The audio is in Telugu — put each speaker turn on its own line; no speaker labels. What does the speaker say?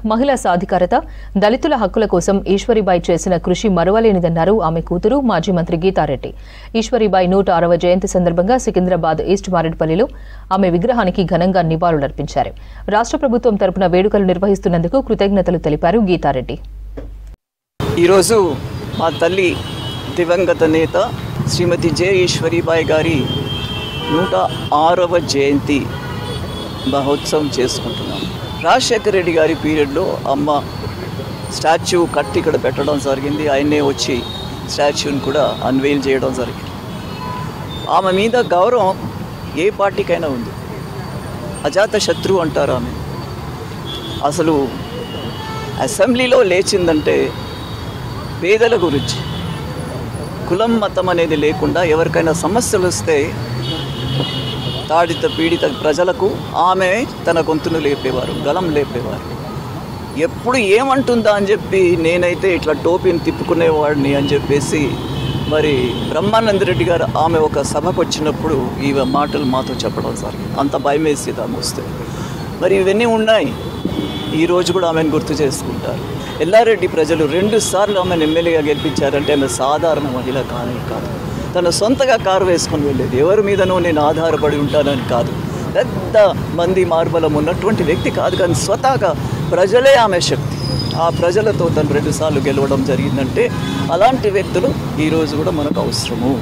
మహిళా సాధికారత, దళితుల హక్కుల కోసం ఈశ్వరీబాయి చేసిన కృషి మరువలేనిదన్నారు ఆమె కూతురు మాజీ మంత్రి గీతారెడ్డి. ఈశ్వరీబాయి 106వ జయంతి సందర్భంగా సికింద్రాబాద్ ఈస్ట్ మారేడుపల్లిలో ఆమె విగ్రహానికి ఘనంగా నివాళులర్పించారు. రాష్ట్ర ప్రభుత్వం తరపున వేడుకలు నిర్వహిస్తున్నందుకు కృతజ్ఞతలు తెలిపారు గీతారెడ్డి.
ఈరోజు మా తల్లి దివంగత నేత శ్రీమతి జె ఈశ్వరీబాయి గారి 106వ జయంతి మహోత్సవం చేసుకుంటున్నాం. రాజశేఖర రెడ్డి గారి పీరియడ్లో అమ్మ స్టాచ్యూ కట్టి ఇక్కడ పెట్టడం జరిగింది. ఆయనే వచ్చి స్టాచ్యూని కూడా అన్వెయిల్ చేయడం జరిగింది. ఆమె మీద గౌరవం ఏ పార్టీకైనా ఉంది. అజాత శత్రువు అంటారు ఆమె. అసలు అసెంబ్లీలో లేచిందంటే పేదల గురించి, కులం మతం అనేది లేకుండా ఎవరికైనా సమస్యలు వస్తే తాడిత పీడిత ప్రజలకు ఆమె తన గొంతును లేపేవారు, గలం లేపేవారు. ఎప్పుడు ఏమంటుందా అని చెప్పి నేనైతే ఇట్లా టోపీని తిప్పుకునేవాడిని అని చెప్పేసి మరి బ్రహ్మానందరెడ్డి గారు ఆమె ఒక సభకు వచ్చినప్పుడు ఈ మాటలు మాతో చెప్పడం జరిగింది. అంత భయం వేసేది ఆమె వస్తే. మరి ఇవన్నీ ఉన్నాయి. ఈరోజు కూడా ఆమెను గుర్తు చేసుకుంటారు. ఎల్లారెడ్డి ప్రజలు 2 సార్లు ఆమెను ఎమ్మెల్యేగా గెలిపించారంటే ఆమె సాధారణ మహిళ కాదు. తన సొంతగా కారు వేసుకొని వెళ్ళేది. ఎవరి మీదనో నేను ఆధారపడి ఉంటానని కాదు. పెద్ద మంది మార్బలం ఉన్నటువంటి వ్యక్తి కాదు, కానీ స్వతహాగా ప్రజలే ఆమె శక్తి. ఆ ప్రజలతో తను 2 సార్లు గెలవడం జరిగిందంటే అలాంటి వ్యక్తులు ఈరోజు కూడా మనకు అవసరము.